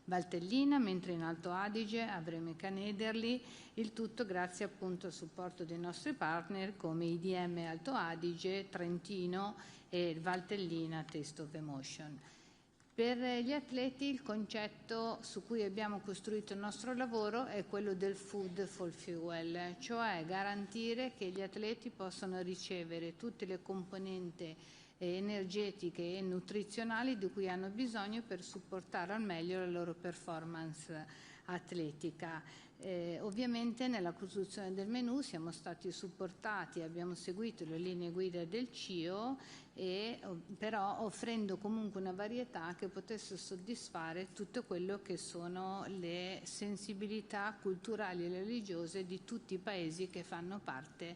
Valtellina, mentre in Alto Adige avremo i Canederli, il tutto grazie appunto al supporto dei nostri partner come IDM Alto Adige, Trentino e Valtellina Taste of Emotion. Per gli atleti il concetto su cui abbiamo costruito il nostro lavoro è quello del food for fuel, cioè garantire che gli atleti possano ricevere tutte le componenti energetiche e nutrizionali di cui hanno bisogno per supportare al meglio la loro performance atletica. Ovviamente nella costruzione del menù siamo stati supportati, abbiamo seguito le linee guida del CIO, però offrendo comunque una varietà che potesse soddisfare tutto quello che sono le sensibilità culturali e religiose di tutti i paesi che fanno parte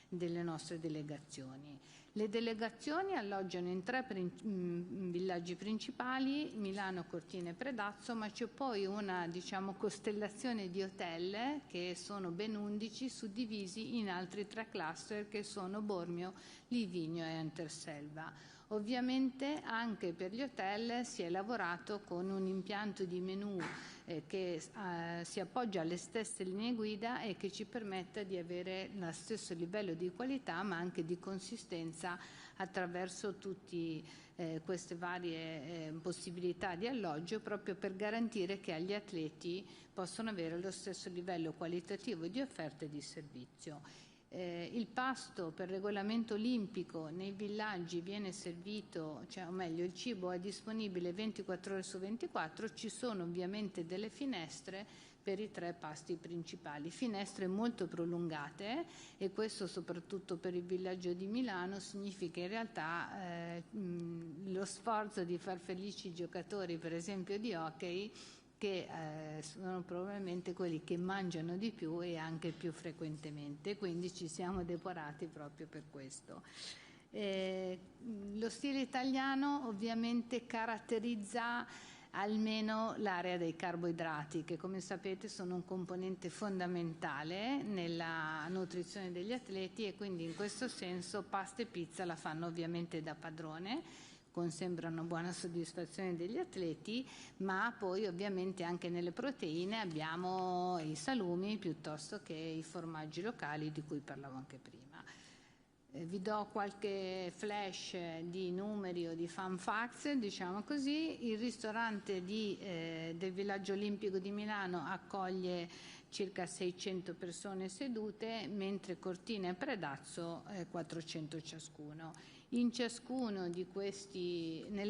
delle nostre delegazioni. Le delegazioni alloggiano in 3 villaggi principali, Milano, Cortina e Predazzo, ma c'è poi una costellazione di hotel che sono ben 11 suddivisi in altri 3 cluster che sono Bormio, Livigno e Anterselva. Ovviamente anche per gli hotel si è lavorato con un impianto di menù che si appoggia alle stesse linee guida e che ci permetta di avere lo stesso livello di qualità ma anche di consistenza attraverso tutte queste varie possibilità di alloggio, proprio per garantire che agli atleti possono avere lo stesso livello qualitativo di offerta e di servizio. Il pasto per regolamento olimpico nei villaggi viene servito, o meglio il cibo è disponibile 24 ore su 24, ci sono ovviamente delle finestre per i 3 pasti principali, finestre molto prolungate, e questo soprattutto per il villaggio di Milano significa in realtà lo sforzo di far felici i giocatori per esempio di hockey, che sono probabilmente quelli che mangiano di più e anche più frequentemente, quindi ci siamo depurati proprio per questo. Lo stile italiano ovviamente caratterizza almeno l'area dei carboidrati, che come sapete sono un componente fondamentale nella nutrizione degli atleti, e quindi in questo senso pasta e pizza la fanno ovviamente da padrone, sembra una buona soddisfazione degli atleti, ma poi ovviamente anche nelle proteine abbiamo i salumi piuttosto che i formaggi locali di cui parlavo anche prima. Vi do qualche flash di numeri o di fun facts, diciamo così. Il ristorante del Villaggio Olimpico di Milano accoglie circa 600 persone sedute, mentre Cortina e Predazzo 400 ciascuno. Nelle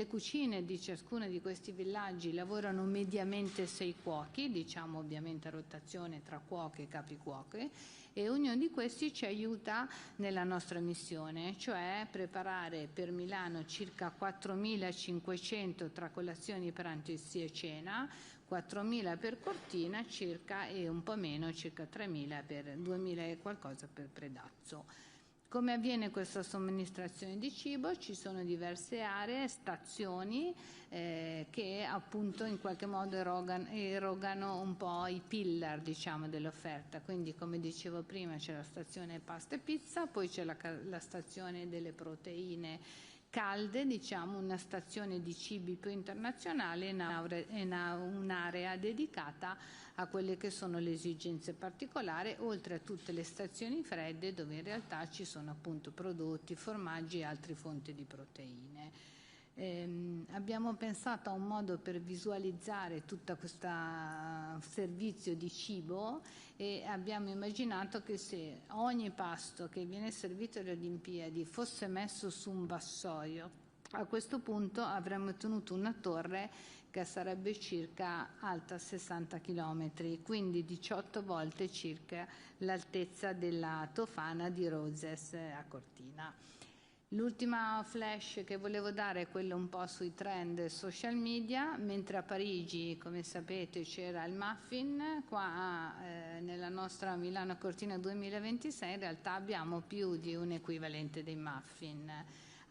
cucine di ciascuno di questi villaggi lavorano mediamente 6 cuochi, diciamo ovviamente a rotazione tra cuoche e capicuoche, e ognuno di questi ci aiuta nella nostra missione, cioè preparare per Milano circa 4.500 tra colazioni, pranzo e cena, 4.000 per Cortina circa, e un po' meno, circa 3.000 per 2.000 e qualcosa per Predazzo. Come avviene questa somministrazione di cibo? Ci sono diverse aree, stazioni che appunto in qualche modo erogano un po' i pillar, diciamo, dell'offerta. Quindi, come dicevo prima, c'è la stazione pasta e pizza, poi c'è la stazione delle proteine calde, diciamo una stazione di cibi più internazionale, e un'area dedicata a quelle che sono le esigenze particolari, oltre a tutte le stazioni fredde dove in realtà ci sono appunto prodotti, formaggi e altre fonti di proteine. Abbiamo pensato a un modo per visualizzare tutto questo servizio di cibo, e abbiamo immaginato che se ogni pasto che viene servito alle Olimpiadi fosse messo su un vassoio, a questo punto avremmo ottenuto una torre che sarebbe circa alta 60 km, quindi 18 volte circa l'altezza della Tofana di Roses a Cortina. L'ultima flash che volevo dare è quello un po' sui trend social media. Mentre a Parigi, come sapete, c'era il muffin, qua nella nostra Milano-Cortina 2026 in realtà abbiamo più di un equivalente dei muffin.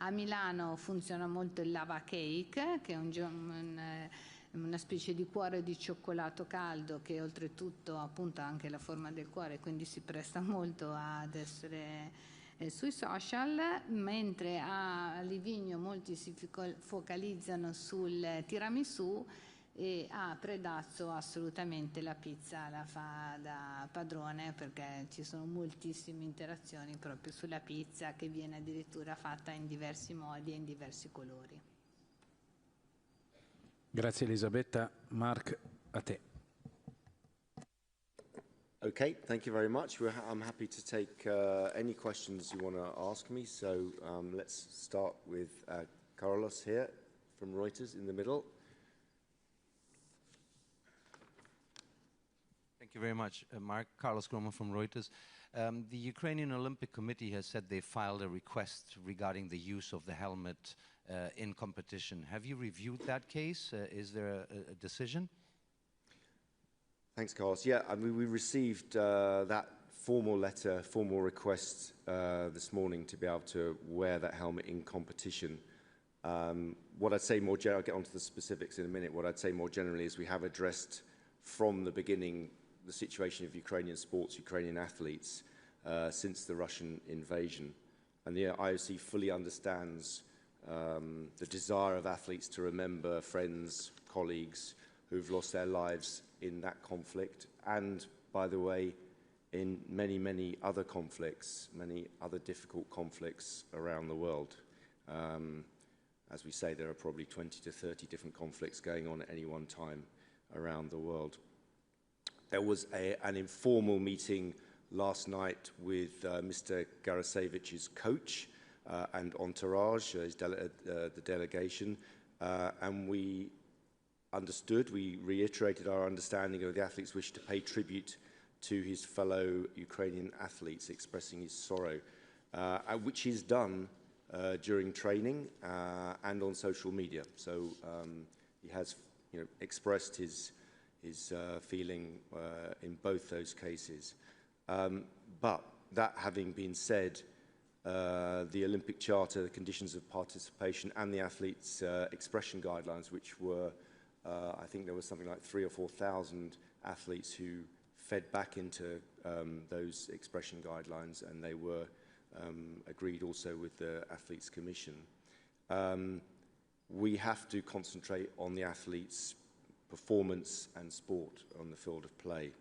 A Milano funziona molto il lava cake, che è una specie di cuore di cioccolato caldo che oltretutto appunto ha anche la forma del cuore, quindi si presta molto ad essere sui social, mentre a Livigno molti si focalizzano sul tiramisù. e Predazzo assolutamente la pizza la fa da padrone, perché ci sono moltissime interazioni proprio sulla pizza, che viene addirittura fatta in diversi modi e in diversi colori. Grazie Elisabetta. Mark, a te. Okay, thank you very much. I'm happy to take any questions you want to ask me. So let's start with Carlos here from Reuters in the middle. Thank you very much, Mark. Carlos Groman from Reuters. The Ukrainian Olympic Committee has said they filed a request regarding the use of the helmet in competition. Have you reviewed that case? Is there a decision? Thanks, Carlos. Yeah, I mean, we received that formal letter, formal request this morning to be able to wear that helmet in competition. What I'd say more generally, I'll get onto the specifics in a minute, what I'd say more generally is we have addressed from the beginning the situation of Ukrainian sports, Ukrainian athletes, since the Russian invasion. And the IOC fully understands the desire of athletes to remember friends, colleagues who've lost their lives in that conflict, and, by the way, in many, many other conflicts, many other difficult conflicts around the world. As we say, there are probably 20 to 30 different conflicts going on at any one time around the world. There was an informal meeting last night with Mr. Garasevich's coach and entourage, the delegation, and we reiterated our understanding of the athlete's wish to pay tribute to his fellow Ukrainian athletes, expressing his sorrow, which he's done during training and on social media. So he has, expressed his feeling in both those cases. But that having been said, the Olympic Charter, the conditions of participation, and the athletes' expression guidelines, which were I think there was something like 3,000 or 4,000 athletes who fed back into those expression guidelines, and they were agreed also with the Athletes' Commission. We have to concentrate on the athletes' performance and sport on the field of play,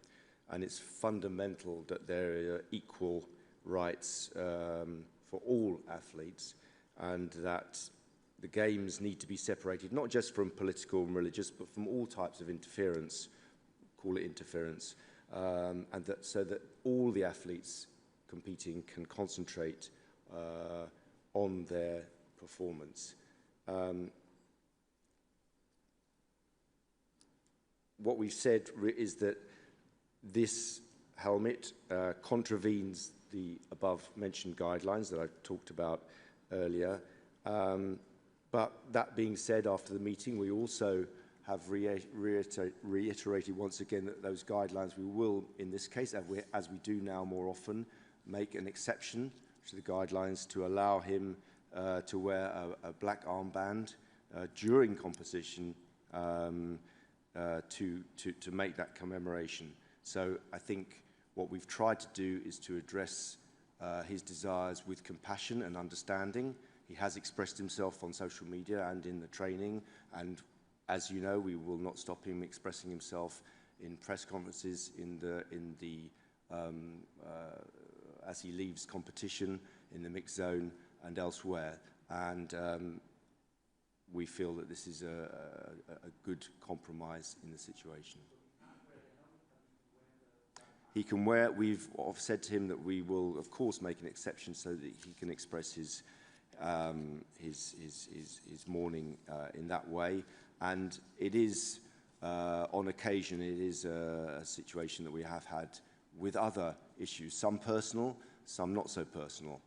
and it's fundamental that there are equal rights for all athletes, and that the games need to be separated, not just from political and religious, but from all types of interference, call it interference, and so that all the athletes competing can concentrate on their performance. What we've said is that this helmet contravenes the above-mentioned guidelines that I've talked about earlier. But that being said, after the meeting, we also have reiterated once again that those guidelines, we will, in this case, as we do now more often, make an exception to the guidelines to allow him to wear a black armband during competition to make that commemoration. So I think what we've tried to do is to address his desires with compassion and understanding. He has expressed himself on social media and in the training, and as you know, we will not stop him expressing himself in press conferences as he leaves competition in the mixed zone and elsewhere. And we feel that this is a good compromise in the situation. He can wear, we've said to him that we will, of course, make an exception so that he can express his mourning in that way. And it is, on occasion, it is a situation that we have had with other issues, some personal, some not so personal,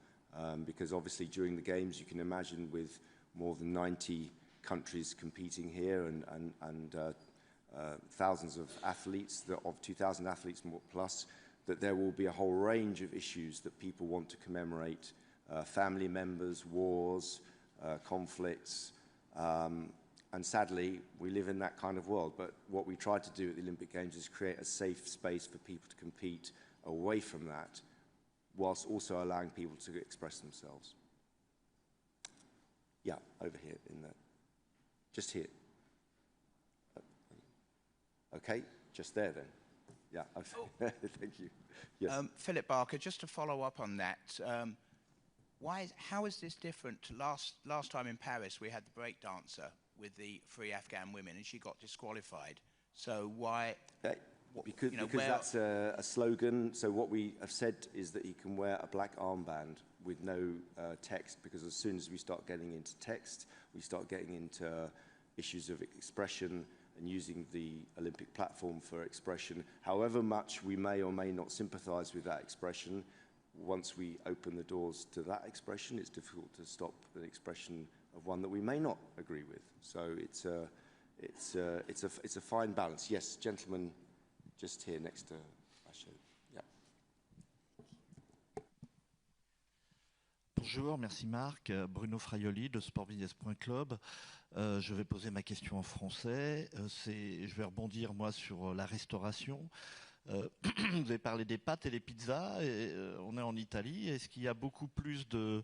because obviously during the Games, you can imagine with more than 90 countries competing here and thousands of athletes, of 2,000 athletes plus, that there will be a whole range of issues that people want to commemorate, family members, wars, conflicts, and sadly, we live in that kind of world. But what we try to do at the Olympic Games is create a safe space for people to compete away from that, whilst also allowing people to express themselves. Yeah, over here, just here. Okay, just there then. Yeah, thank you. Yes. Philip Barker, just to follow up on that, how is this different to last time in Paris we had the break dancer with the 3 Afghan women and she got disqualified. So why? Because that's a slogan. So what we have said is that he can wear a black armband with no text, because as soon as we start getting into text, we start getting into issues of expression and using the Olympic platform for expression. However much we may or may not sympathise with that expression, once we open the doors to that expression, it's difficult to stop the expression of one that we may not agree with. So it's a fine balance. Yes, gentlemen, just here next to Asha. Yeah. Bonjour, merci Marc. Bruno Fraioli de sportbusiness.club. Je vais poser ma question en français. Je vais rebondir moi sur la restauration. Vous avez parlé des pâtes et les pizzas. On est en Italie. Est-ce qu'il y a beaucoup plus de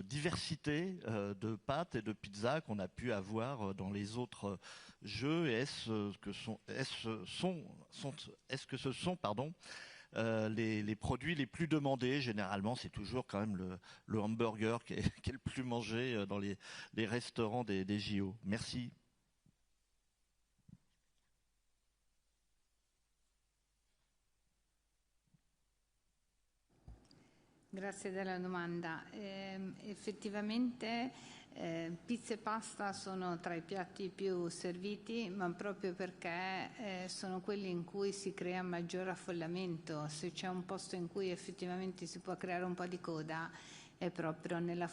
diversité de pâtes et de pizzas qu'on a pu avoir dans les autres jeux? Et est-ce que ce sont les produits les plus demandés? Généralement, c'est toujours quand même le hamburger qui est le plus mangé dans les restaurants des JO. Merci. Grazie della domanda. Effettivamente pizza e pasta sono tra i piatti più serviti, ma proprio perché sono quelli in cui si crea maggior affollamento. Se c'è un posto in cui effettivamente si può creare un po' di coda, è proprio nella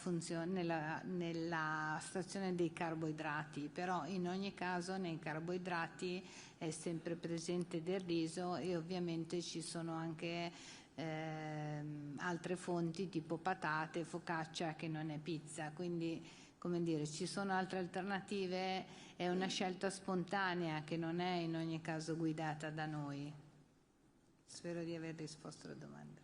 stazione dei carboidrati, però in ogni caso nei carboidrati è sempre presente del riso e ovviamente ci sono anche altre fonti tipo patate, focaccia, che non è pizza, quindi come dire, ci sono altre alternative, è una scelta spontanea che non è in ogni caso guidata da noi. Spero di aver risposto alla domanda.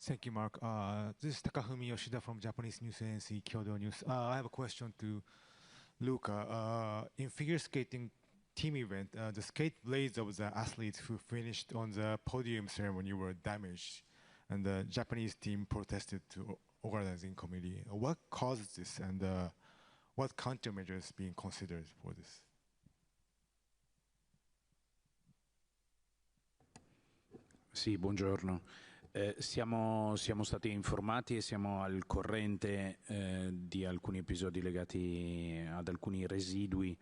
Thank you, Mark. This is Takafumi Yoshida from Japanese news agency Kyodo News. I have a question to Luca. In figure skating team event, the skate blades of the athletes who finished on the podium ceremony were damaged, and the Japanese team protested to organizing committee. What caused this, and what countermeasures being considered for this? Sì, buongiorno. Siamo stati informati e siamo al corrente di alcuni episodi legati ad alcuni residui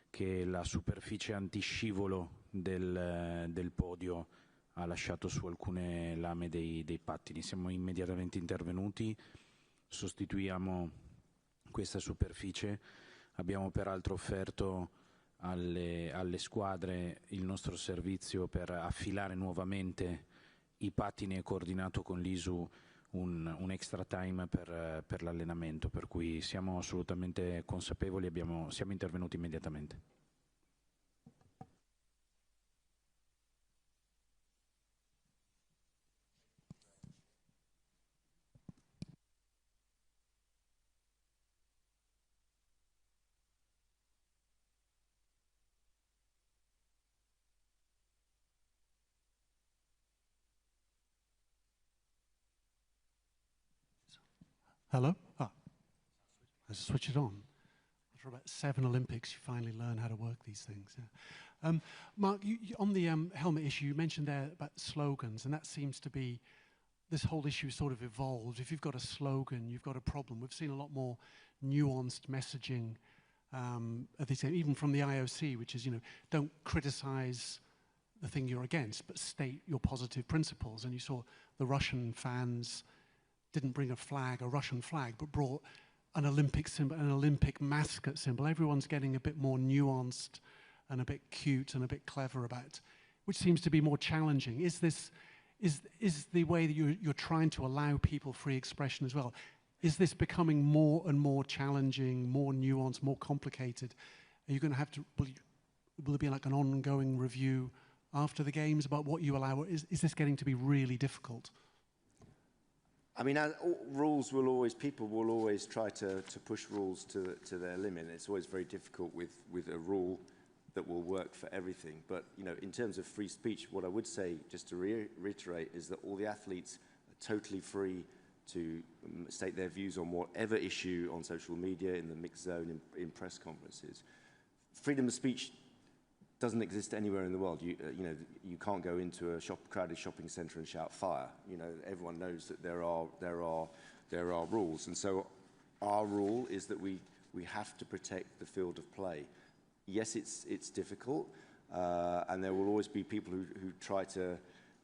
che la superficie antiscivolo del podio ha lasciato su alcune lame dei pattini. Siamo immediatamente intervenuti, sostituiamo questa superficie. Abbiamo peraltro offerto alle squadre il nostro servizio per affilare nuovamente i pattini e coordinato con l'ISU un extra time per l'allenamento, per cui siamo assolutamente consapevoli e siamo intervenuti immediatamente. Hello? Let's switch it on. After about 7 Olympics, you finally learn how to work these things. Yeah. Mark, on the helmet issue, you mentioned there about slogans, and that seems to be, this whole issue sort of evolved. If you've got a slogan, you've got a problem. We've seen a lot more nuanced messaging, even from the IOC, which is, don't criticize the thing you're against, but state your positive principles. And you saw the Russian fans didn't bring a Russian flag, but brought an Olympic symbol, an Olympic mascot symbol. Everyone's getting a bit more nuanced and a bit cute and a bit clever about, which seems to be more challenging. Is the way that you're trying to allow people free expression as well, is this becoming more and more challenging, more nuanced, more complicated? Are you going to have to, will it be like an ongoing review after the games about what you allow? Is this getting to be really difficult? I mean, rules will always, people will always try to push rules to their limit. It's always very difficult with a rule that will work for everything. But, you know, in terms of free speech, what I would say, just to reiterate, is that all the athletes are totally free to state their views on whatever issue on social media, in the mixed zone, in press conferences. Freedom of speech doesn't exist anywhere in the world. You know, you can't go into a crowded shopping centre and shout fire. You know, everyone knows that there are rules. And so our rule is that we have to protect the field of play. Yes, it's difficult, and there will always be people who try to,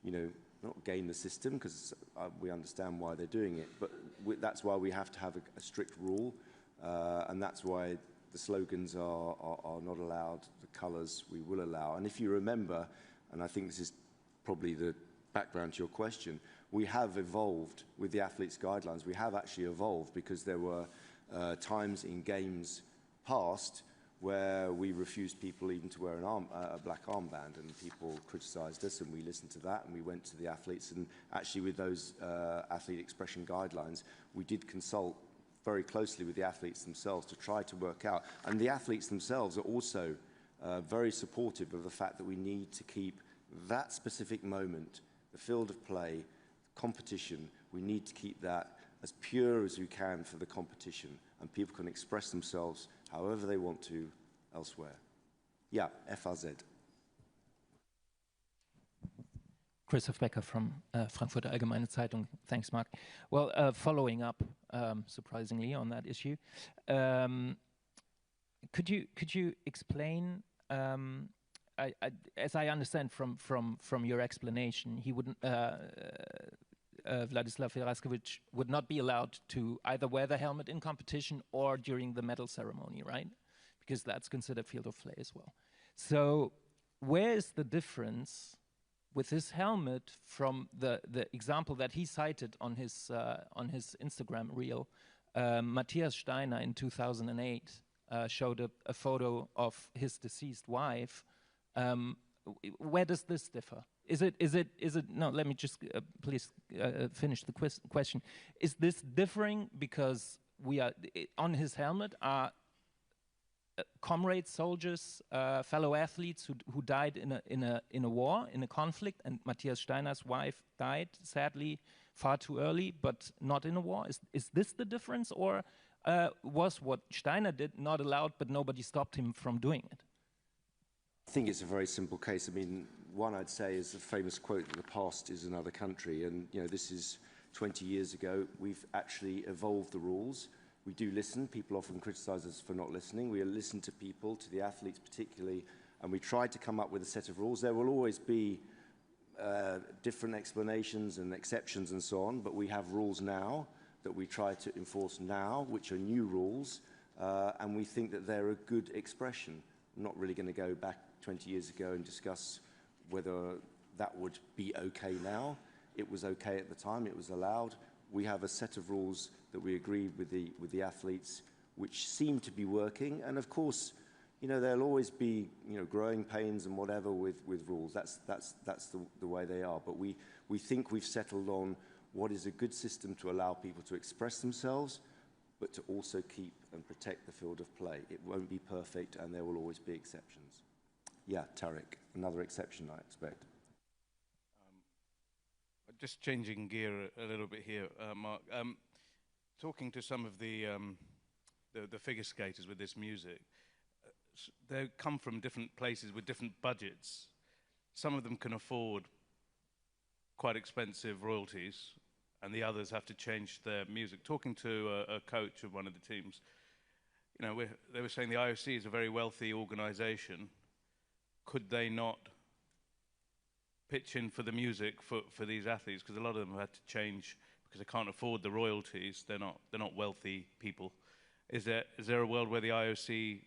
you know, not game the system, because we understand why they're doing it, but that's why we have to have a strict rule, and that's why the slogans are not allowed, the colours we will allow. And if you remember, and I think this is probably the background to your question, we have evolved with the athletes' guidelines. We have actually evolved because there were times in games past where we refused people even to wear a black armband, and people criticised us, and we listened to that, and we went to the athletes, and actually with those athlete expression guidelines, we did consult very closely with the athletes themselves to try to work out. And the athletes themselves are also very supportive of the fact that we need to keep that specific moment, the field of play, competition, we need to keep that as pure as we can for the competition, and people can express themselves however they want to elsewhere. Yeah, FAZ. Christoph Becker from Frankfurter Allgemeine Zeitung. Thanks, Mark. Well, following up, surprisingly, on that issue, could you explain? As I understand from your explanation, he wouldn't. Vladislav Veraskovic would not be allowed to either wear the helmet in competition or during the medal ceremony, right? Because that's considered field of play as well. So, where is the difference with his helmet from the example that he cited on his Instagram reel? Matthias Steiner in 2008 showed a photo of his deceased wife. Where does this differ? Is it? No, let me just please finish the question. Is this differing because we are on his helmet are comrades, soldiers, fellow athletes who died in a war, in a conflict, and Matthias Steiner's wife died sadly far too early, but not in a war? Is this the difference, or was what Steiner did not allowed, but nobody stopped him from doing it? I think it's a very simple case. I mean, one I'd say is the famous quote that the past is another country, and you know, this is 20 years ago. We've actually evolved the rules. We do listen. People often criticize us for not listening. We listen to people, to the athletes particularly, and we try to come up with a set of rules. There will always be different explanations and exceptions and so on, but we have rules now that we try to enforce now, which are new rules, and we think that they're a good expression. I'm not really going to go back 20 years ago and discuss whether that would be okay now. It was okay at the time, it was allowed. We have a set of rules that we agreed with the athletes, which seem to be working. And of course, you know, there'll always be, you know, growing pains and whatever with rules. That's the way they are. But we think we've settled on what is a good system to allow people to express themselves, but to also keep and protect the field of play. It won't be perfect, and there will always be exceptions. Yeah, Tarek, another exception, I expect. Just changing gear a little bit here, Mark. Talking to some of the figure skaters with this music, they come from different places with different budgets. Some of them can afford quite expensive royalties, and the others have to change their music. Talking to a coach of one of the teams, you know, they were saying the IOC is a very wealthy organization. Could they not pitch in for the music for these athletes? Because a lot of them have had to change because they can't afford the royalties. They're not wealthy people. Is there a world where the IOC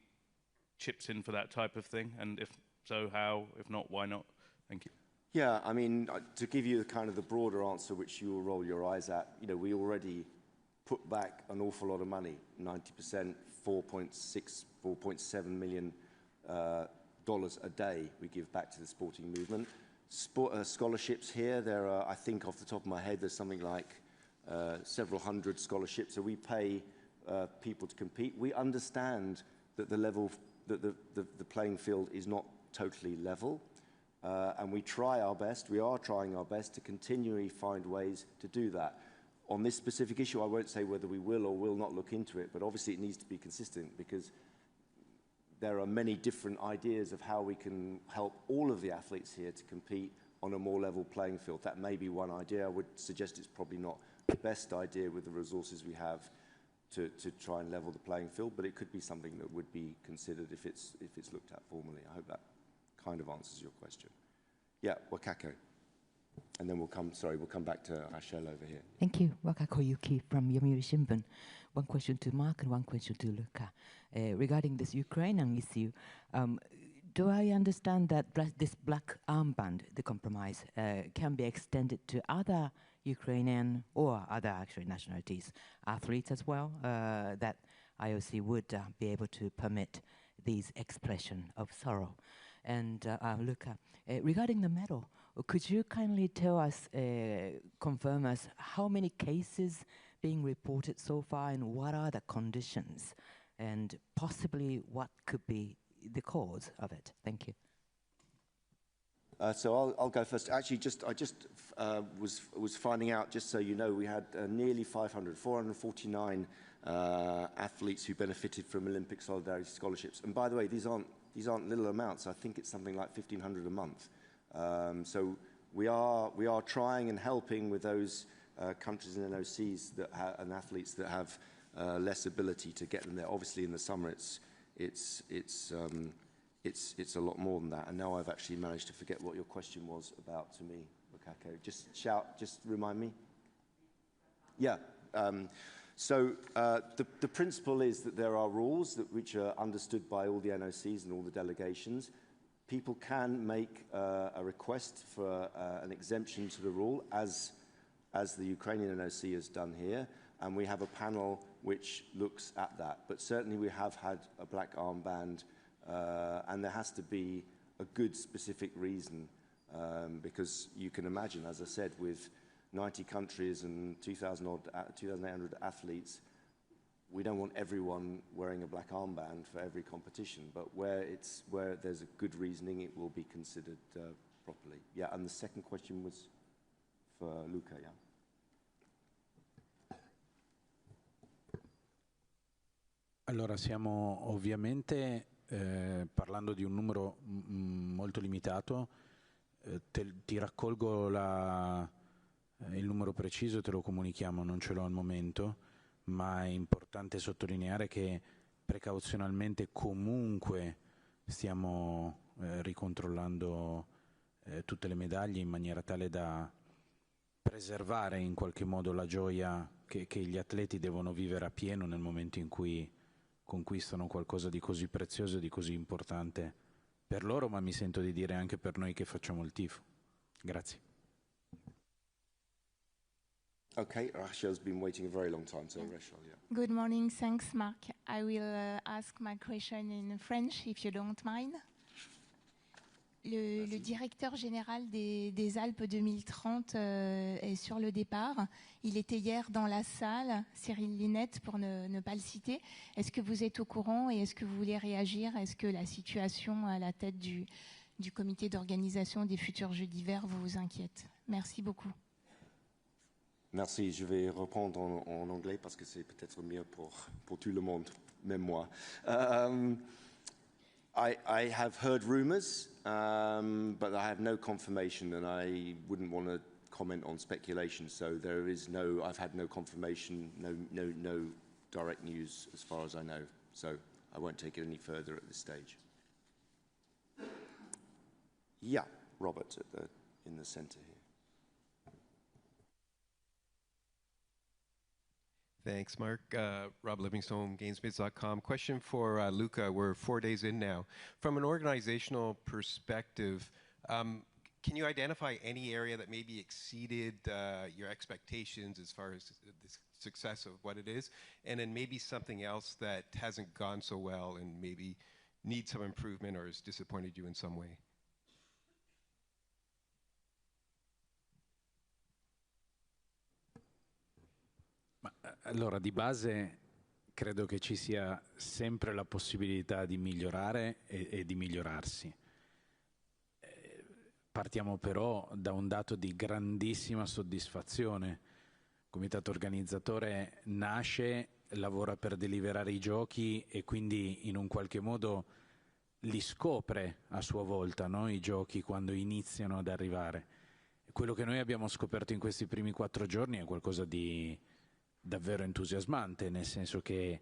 chips in for that type of thing? And if so, how? If not, why not? Thank you. Yeah, I mean, to give you kind of the broader answer, which you will roll your eyes at, you know, we already put back an awful lot of money, 90%, $4.7 million a day we give back to the sporting movement. Scholarships here, there are, I think off the top of my head, there's something like several hundred scholarships, so we pay people to compete. We understand that the playing field is not totally level, and we are trying our best to continually find ways to do that. On this specific issue, I won't say whether we will or will not look into it, but obviously it needs to be consistent, because there are many different ideas of how we can help all of the athletes here to compete on a more level playing field. That may be one idea. I would suggest it's probably not the best idea with the resources we have to try and level the playing field, but it could be something that would be considered if it's looked at formally. I hope that kind of answers your question. Yeah, Wakako. And then we'll come back to Rachel over here. Thank you. Wakako Yuki from Yomiuri Shimbun. One question to Mark and one question to Luca. Regarding this Ukrainian issue, do I understand that this black armband, the compromise, can be extended to other Ukrainian or other actually nationalities, athletes as well, that IOC would be able to permit these expression of sorrow? And Luca, regarding the medal, could you kindly tell us, confirm us, how many cases being reported so far and what are the conditions and possibly what could be the cause of it? Thank you. So I'll go first. Actually, I just was finding out, just so you know, we had nearly 449 athletes who benefited from Olympic Solidarity scholarships. And by the way, these aren't little amounts. I think it's something like 1,500 a month. So we are trying and helping with those countries and NOCs and athletes that have less ability to get them there. Obviously, in the summer, it's a lot more than that. And now I've actually managed to forget what your question was about to me, Makako. Just remind me. Yeah. So the principle is that there are rules which are understood by all the NOCs and all the delegations. People can make a request for an exemption to the rule, as the Ukrainian NOC has done here, and we have a panel which looks at that. But certainly we have had a black armband, and there has to be a good specific reason, because you can imagine, as I said, with 90 countries and 2,800 athletes, we don't want everyone wearing a black armband for every competition, but where there's a good reasoning, it will be considered properly. Yeah, and the second question was for Luca, yeah? Allora, stiamo ovviamente parlando di un numero molto limitato. Ti raccolgo il numero preciso, te lo comunichiamo, non ce l'ho al momento, ma è importante sottolineare che precauzionalmente comunque stiamo ricontrollando tutte le medaglie in maniera tale da preservare in qualche modo la gioia che gli atleti devono vivere a pieno nel momento in cui conquistano qualcosa di così prezioso e di così importante per loro, ma mi sento di dire anche per noi che facciamo il tifo. Grazie. Okay, Rachel's been waiting a very long time, so Rachel, yeah. Good morning, thanks Mark. I will ask my question in French, if you don't mind. Le directeur général des Alpes 2030 est sur le départ. Il était hier dans la salle, Cyril Linette, pour ne pas le citer. Est-ce que vous êtes au courant et est-ce que vous voulez réagir? Est-ce que la situation à la tête du comité d'organisation des futurs Jeux d'hiver vous inquiète? Merci beaucoup. Merci, je vais répondre en anglais parce que c'est peut-être mieux pour tout le monde, même moi. I have heard rumors, but I have no confirmation, and I wouldn't want to comment on speculation. So I've had no confirmation, no direct news as far as I know. So I won't take it any further at this stage. Yeah, Robert in the center here. Thanks, Mark. Rob Livingstone, Gainsmiths.com. Question for Luca. We're 4 days in now. From an organizational perspective, can you identify any area that maybe exceeded your expectations as far as the success of what it is? And then maybe something else that hasn't gone so well and maybe needs some improvement or has disappointed you in some way? Allora, di base credo che ci sia sempre la possibilità di migliorare e di migliorarsi. Partiamo però da un dato di grandissima soddisfazione. Il comitato organizzatore nasce, lavora per deliberare i giochi e quindi in un qualche modo li scopre a sua volta, no? I giochi quando iniziano ad arrivare. Quello che noi abbiamo scoperto in questi primi 4 giorni è qualcosa di davvero entusiasmante, nel senso che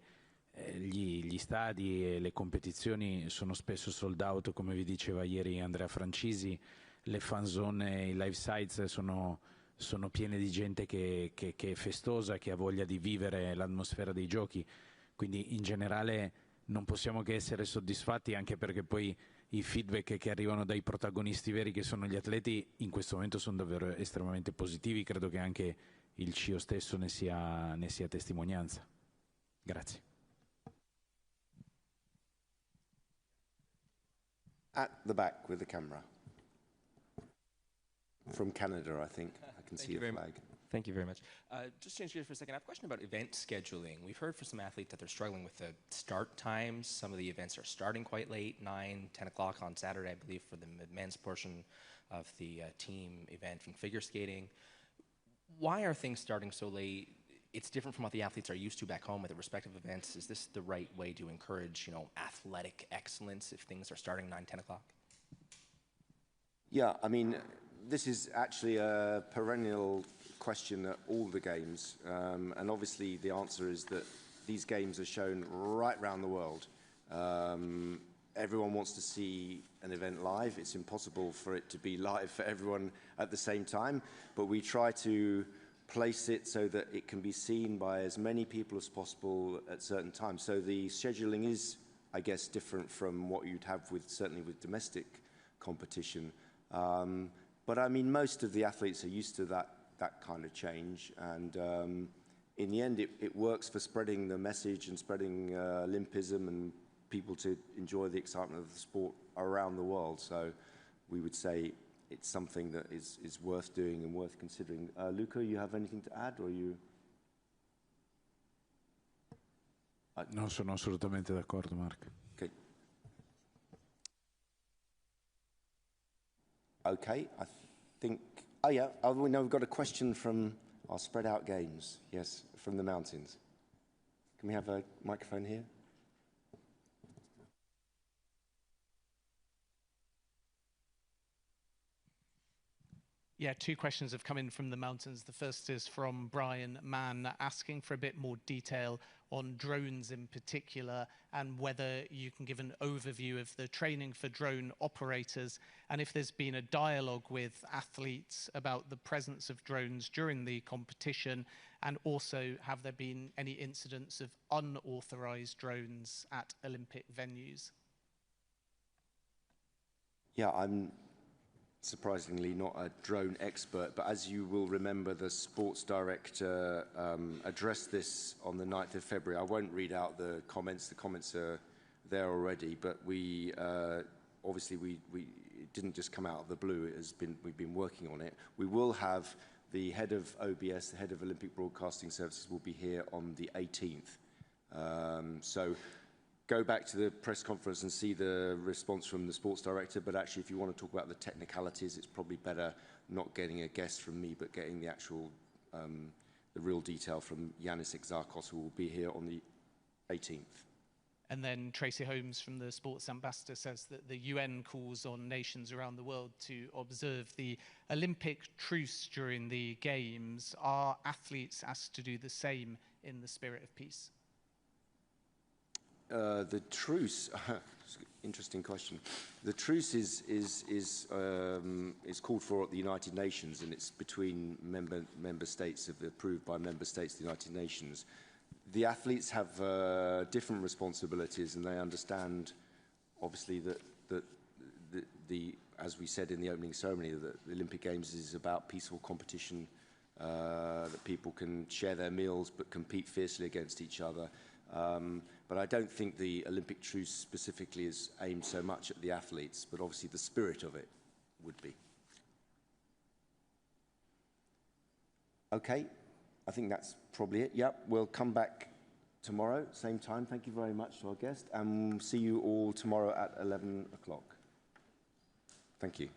gli stadi e le competizioni sono spesso sold out, come vi diceva ieri Andrea Francisi, le fan zone e i live sites sono piene di gente che è festosa, che ha voglia di vivere l'atmosfera dei giochi, quindi in generale non possiamo che essere soddisfatti, anche perché poi i feedback che arrivano dai protagonisti veri che sono gli atleti in questo momento sono davvero estremamente positivi. Credo che anche il CIO stesso ne sia testimonianza. Grazie. At the back with the camera. From Canada, I think. I can see a flag. Thank you very much. Just change gears for a second. I have a question about event scheduling. We've heard from some athletes that they're struggling with the start times. Some of the events are starting quite late, 9, 10 o'clock on Saturday, I believe, for the men's portion of the team event from figure skating. Why are things starting so late? It's different from what the athletes are used to back home at the respective events. Is this the right way to encourage, athletic excellence if things are starting 9, 10 o'clock? Yeah, I mean, this is actually a perennial question at all the games, and obviously the answer is that these games are shown right around the world. Everyone wants to see an event live. It's impossible for it to be live for everyone at the same time, but we try to place it so that it can be seen by as many people as possible at certain times. So the scheduling is, I guess, different from what you'd have certainly with domestic competition. But I mean, most of the athletes are used to that kind of change, and in the end it works for spreading the message and spreading Olympism and people to enjoy the excitement of the sport around the world. So we would say it's something that is worth doing and worth considering. Luca, you have anything to add, or you? No, sono assolutamente d'accordo, Mark. Okay. Okay, I think, oh yeah, we know we've got a question from our spread out games, yes, from the mountains. Can we have a microphone here? Yeah, 2 questions have come in from the mountains. The first is from Brian Mann, asking for a bit more detail on drones in particular, and whether you can give an overview of the training for drone operators, and if there's been a dialogue with athletes about the presence of drones during the competition, and also have there been any incidents of unauthorized drones at Olympic venues? Yeah, I'm surprisingly not a drone expert, but as you will remember, the sports director addressed this on the 9th of February. I won't read out the comments are there already, but we obviously it didn't just come out of the blue. We've been working on it. We will have the head of OBS, the head of Olympic Broadcasting Services, will be here on the 18th. So go back to the press conference and see the response from the sports director, but actually if you want to talk about the technicalities, it's probably better not getting a guess from me, but getting the actual, the real detail from Yanis Exarchos, who will be here on the 18th. And then Tracy Holmes from the Sports Ambassador says that the UN calls on nations around the world to observe the Olympic truce during the Games. Are athletes asked to do the same in the spirit of peace? The truce, interesting question. The truce is called for at the United Nations, and it's between member states, approved by member states of the United Nations. The athletes have different responsibilities, and they understand, obviously, that as we said in the opening ceremony, that the Olympic Games is about peaceful competition, that people can share their meals but compete fiercely against each other. But I don't think the Olympic truce specifically is aimed so much at the athletes, but obviously the spirit of it would be. Okay, I think that's probably it. Yep, we'll come back tomorrow, same time. Thank you very much to our guest, and see you all tomorrow at 11 o'clock. Thank you.